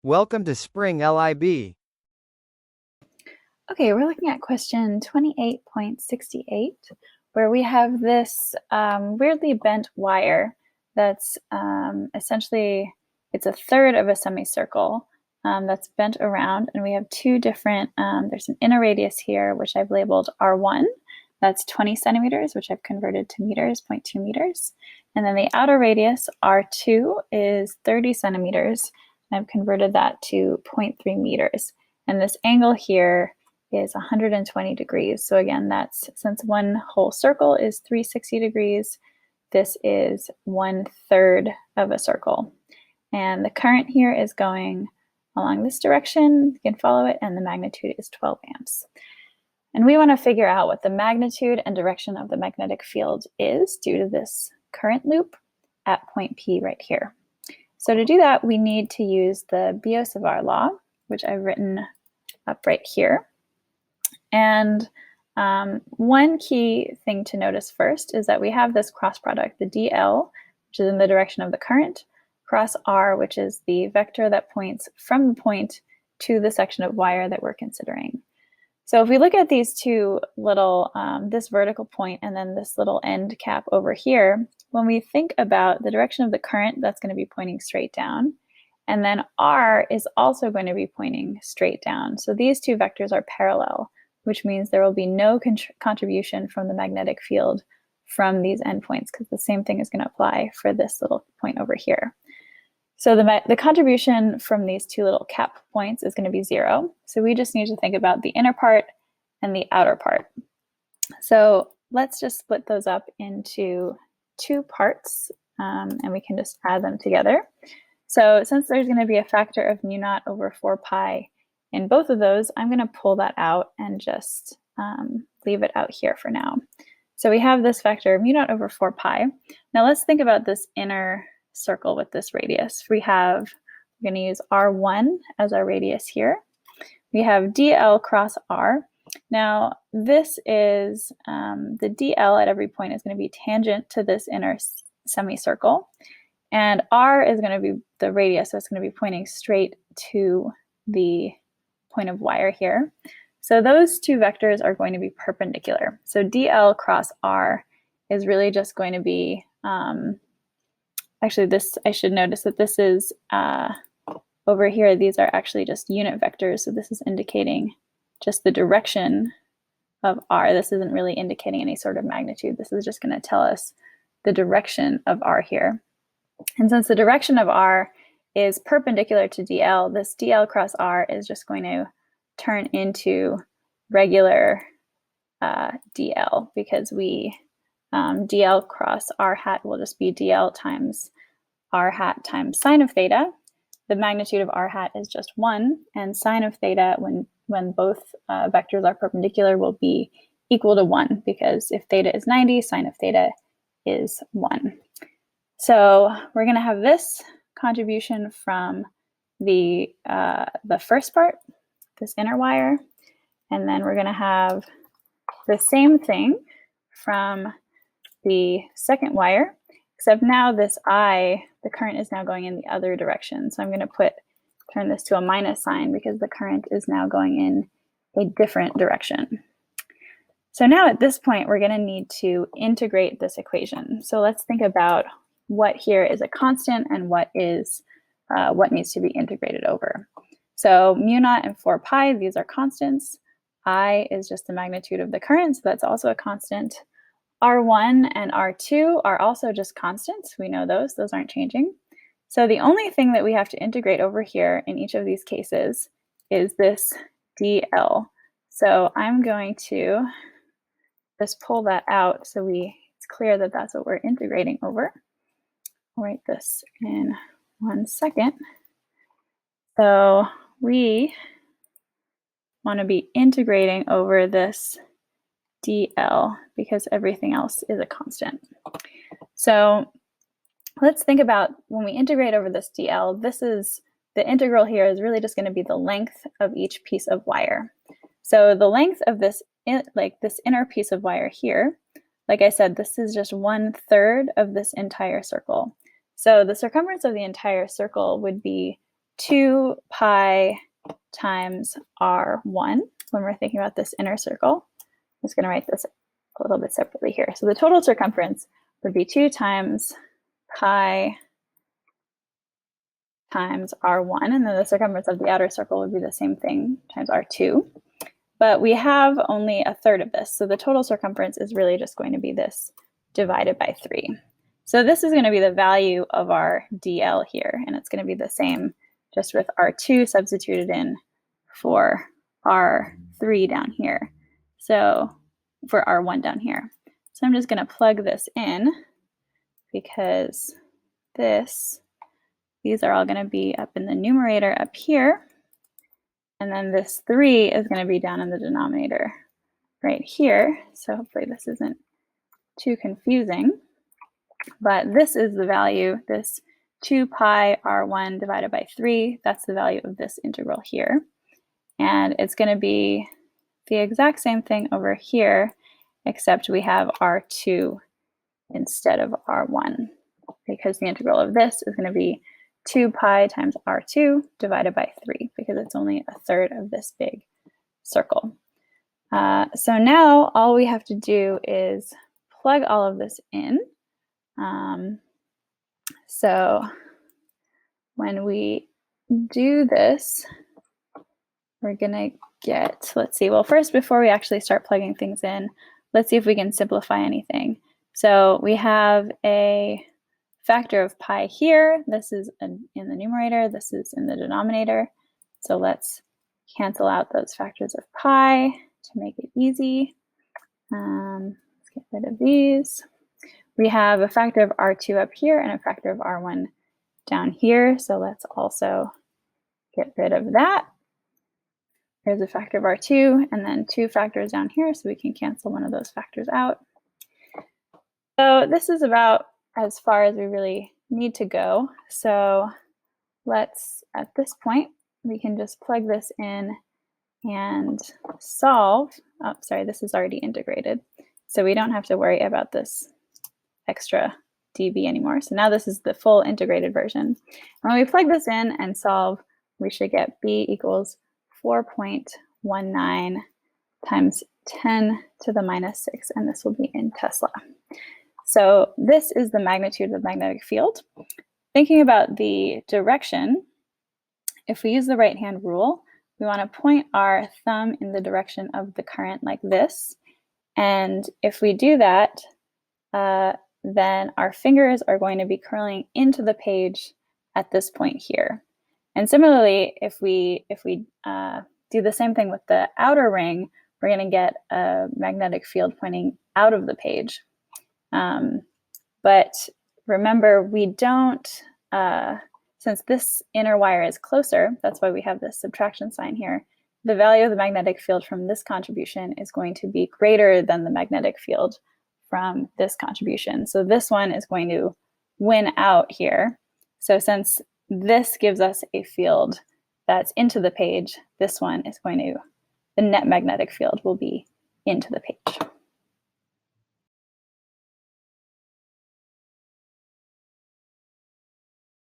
Welcome to Spring LIB. Okay, we're looking at question 28.68, where we have this weirdly bent wire that's essentially, it's a third of a semicircle that's bent around, and we have two different, there's an inner radius here, which I've labeled R1, that's 20 centimeters, which I've converted to meters, 0.2 meters. And then the outer radius, R2, is 30 centimeters, and I've converted that to 0.3 meters. And this angle here is 120 degrees. So again, that's, since one whole circle is 360 degrees, this is 1/3 of a circle. And the current here is going along this direction. You can follow it, and the magnitude is 12 amps. And we want to figure out what the magnitude and direction of the magnetic field is due to this current loop at point P right here. So to do that, we need to use the Biot-Savart law, which I've written up right here. And one key thing to notice first is that we have this cross product, the dl, which is in the direction of the current, cross r, which is the vector that points from the point to the section of wire that we're considering. So if we look at these two little, this vertical point and then this little end cap over here, when we think about the direction of the current, that's going to be pointing straight down. And then r is also going to be pointing straight down. So these two vectors are parallel, which means there will be no contribution from the magnetic field from these endpoints, because the same thing is going to apply for this little point over here. So the contribution from these two little cap points is going to be 0. So we just need to think about the inner part and the outer part. So let's just split those up into two parts, and we can just add them together. So since there's going to be a factor of mu0 over 4 pi in both of those, I'm going to pull that out and just leave it out here for now. So we have this factor of mu0 over 4 pi. Now let's think about this inner circle with this radius. We're going to use R1 as our radius here. We have dl cross r. Now this is, the dl at every point is going to be tangent to this inner semicircle. And r is going to be the radius, so it's going to be pointing straight to the point of wire here. So those two vectors are going to be perpendicular. So dl cross r is really just going to be, actually this, I should notice that this is, over here, these are actually just unit vectors. So this is indicating just the direction of r. This isn't really indicating any sort of magnitude. This is just going to tell us the direction of r here. And since the direction of r is perpendicular to dl, this dl cross r is just going to turn into regular dl, because dl cross r hat will just be dl times r hat times sine of theta. The magnitude of r hat is just 1, and sine of theta, when both vectors are perpendicular, will be equal to 1, because if theta is 90, sine of theta is 1. So we're going to have this contribution from the first part, this inner wire, and then we're going to have the same thing from the second wire, except now this I, the current is now going in the other direction. So I'm going to turn this to a minus sign, because the current is now going in a different direction. So now at this point, we're going to need to integrate this equation. So let's think about what here is a constant and what is what needs to be integrated over. So mu0 and 4 pi, these are constants. I is just the magnitude of the current, so that's also a constant. R1 and R2 are also just constants. We know those aren't changing. So the only thing that we have to integrate over here in each of these cases is this dl. So I'm going to just pull that out so it's clear that that's what we're integrating over. I'll write this in 1 second. So we want to be integrating over this dl because everything else is a constant. So let's think about when we integrate over this dl, the integral here is really just going to be the length of each piece of wire. So the length of this inner piece of wire here, like I said, this is just 1/3 of this entire circle. So the circumference of the entire circle would be 2 pi times r1 when we're thinking about this inner circle. I'm just going to write this a little bit separately here. So the total circumference would be 2 times pi times r1, and then the circumference of the outer circle would be the same thing times r2. But we have only a third of this, so the total circumference is really just going to be this divided by 3. So this is going to be the value of our dl here, and it's going to be the same just with r2 substituted in for r3 down here. So for r1 down here. So I'm just going to plug this in because these are all going to be up in the numerator up here. And then this 3 is going to be down in the denominator right here. So hopefully this isn't too confusing. But this is the value, this 2 pi r1 divided by 3, that's the value of this integral here. And it's going to be the exact same thing over here, except we have r2 instead of r1, because the integral of this is going to be 2 pi times r2 divided by 3, because it's only a third of this big circle. So now all we have to do is plug all of this in. So when we do this, we're going to get, let's see, well, first, before we actually start plugging things in, let's see if we can simplify anything. So we have a factor of pi here. This is in the numerator. This is in the denominator. So let's cancel out those factors of pi to make it easy. Let's get rid of these. We have a factor of r2 up here and a factor of r1 down here. So let's also get rid of that. There's a factor of r2 and then 2 factors down here, so we can cancel one of those factors out. So this is about as far as we really need to go. So let's, at this point, we can just plug this in and solve. Oh, sorry, this is already integrated. So we don't have to worry about this extra dB anymore. So now this is the full integrated version. When we plug this in and solve, we should get b equals 4.19 times 10 to the minus 6, and this will be in Tesla. So this is the magnitude of the magnetic field. Thinking about the direction, if we use the right-hand rule, we want to point our thumb in the direction of the current like this. And if we do that, then our fingers are going to be curling into the page at this point here. And similarly, if we do the same thing with the outer ring, we're going to get a magnetic field pointing out of the page. But remember, we don't, since this inner wire is closer, that's why we have this subtraction sign here, the value of the magnetic field from this contribution is going to be greater than the magnetic field from this contribution. So this one is going to win out here. So since this gives us a field that's into the page, this one is going to, the net magnetic field will be into the page.